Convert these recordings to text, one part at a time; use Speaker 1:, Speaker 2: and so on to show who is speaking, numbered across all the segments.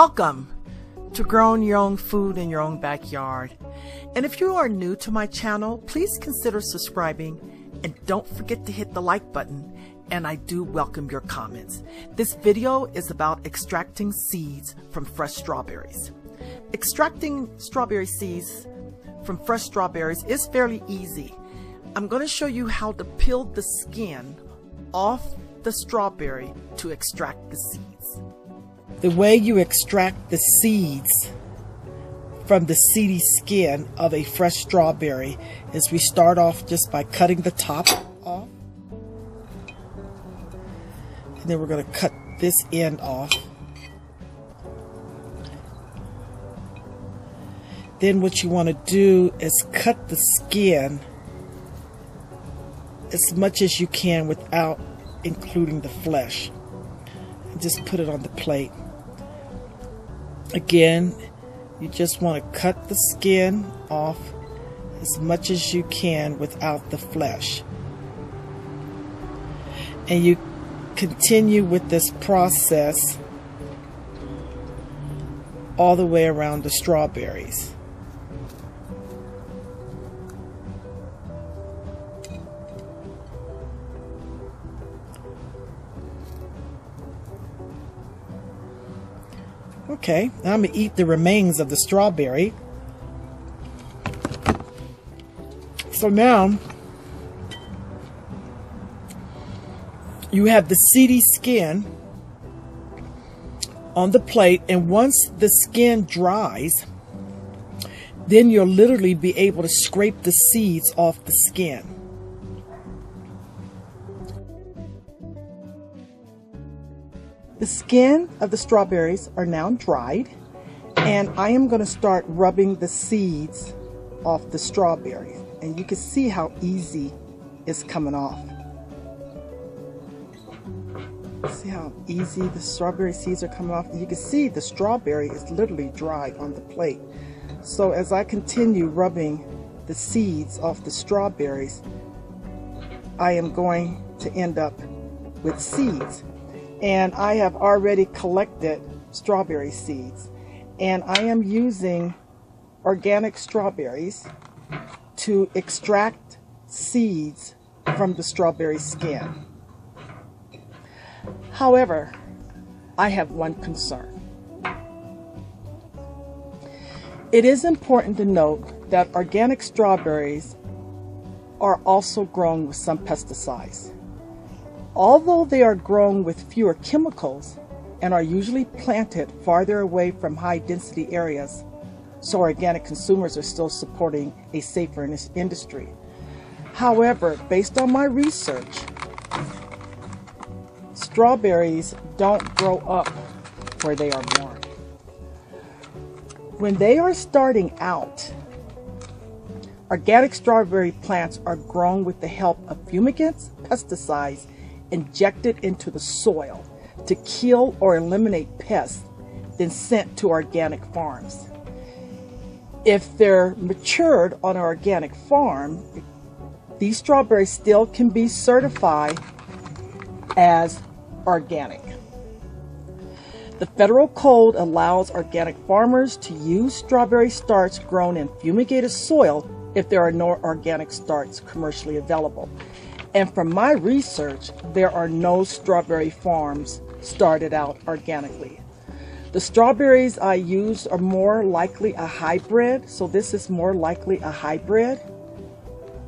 Speaker 1: Welcome to growing your own food in your own backyard. And if you are new to my channel, please consider subscribing and don't forget to hit the like button. And I do welcome your comments. This video is about extracting seeds from fresh strawberries. Extracting strawberry seeds from fresh strawberries is fairly easy. I'm going to show you how to peel the skin off the strawberry to extract the seeds. The way you extract the seeds from the seedy skin of a fresh strawberry is we start off just by cutting the top off. And then we're going to cut this end off. Then what you want to do is cut the skin as much as you can without including the flesh. And just put it on the plate. Again, you just want to cut the skin off as much as you can without the flesh. And you continue with this process all the way around the strawberries. Okay, now I'm going to eat the remains of the strawberry. So now, you have the seedy skin on the plate, and once the skin dries, then you'll literally be able to scrape the seeds off the skin. The skin of the strawberries are now dried, and I am going to start rubbing the seeds off the strawberries. And you can see how easy it's coming off. See how easy the strawberry seeds are coming off? And you can see the strawberry is literally dry on the plate. So as I continue rubbing the seeds off the strawberries, I am going to end up with seeds. And I have already collected strawberry seeds, and I am using organic strawberries to extract seeds from the strawberry skin. However, I have one concern. It is important to note that organic strawberries are also grown with some pesticides. Although they are grown with fewer chemicals and are usually planted farther away from high-density areas, so organic consumers are still supporting a safer industry. However, based on my research, strawberries don't grow up where they are born. When they are starting out, organic strawberry plants are grown with the help of fumigants, pesticides, injected into the soil to kill or eliminate pests, then sent to organic farms. If they're matured on an organic farm, these strawberries still can be certified as organic. The federal code allows organic farmers to use strawberry starts grown in fumigated soil if there are no organic starts commercially available. And from my research, there are no strawberry farms started out organically. The strawberries I use are more likely a hybrid, so this is more likely a hybrid,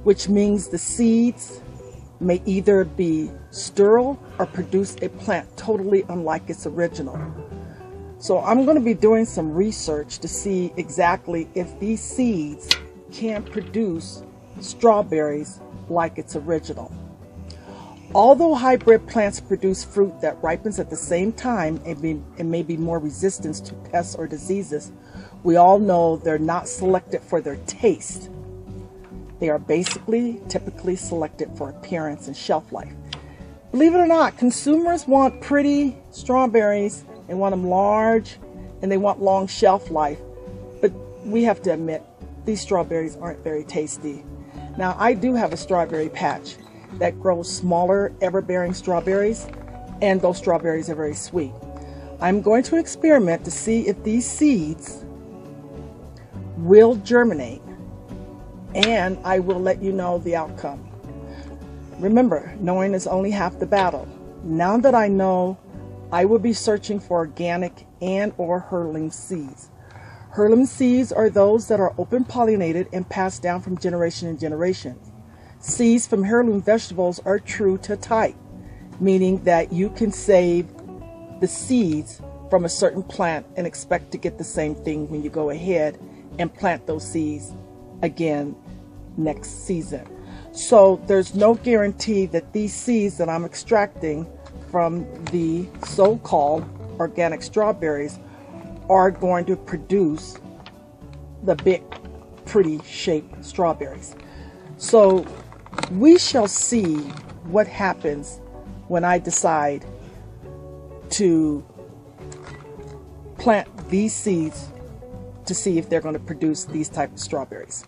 Speaker 1: which means the seeds may either be sterile or produce a plant totally unlike its original. So I'm going to be doing some research to see exactly if these seeds can produce strawberries like its original. Although hybrid plants produce fruit that ripens at the same time and may be more resistant to pests or diseases, we all know they're not selected for their taste. They are typically selected for appearance and shelf life. Believe it or not, consumers want pretty strawberries, they want them large, and they want long shelf life. But we have to admit, these strawberries aren't very tasty. Now, I do have a strawberry patch that grows smaller ever-bearing strawberries, and those strawberries are very sweet. I'm going to experiment to see if these seeds will germinate, and I will let you know the outcome. Remember, knowing is only half the battle. Now that I know, I will be searching for organic and or heirloom seeds. Heirloom seeds are those that are open pollinated and passed down from generation to generation. Seeds from heirloom vegetables are true to type, meaning that you can save the seeds from a certain plant and expect to get the same thing when you go ahead and plant those seeds again next season. So there's no guarantee that these seeds that I'm extracting from the so-called organic strawberries are going to produce the big pretty shaped strawberries. So we shall see what happens when I decide to plant these seeds to see if they're going to produce these type of strawberries.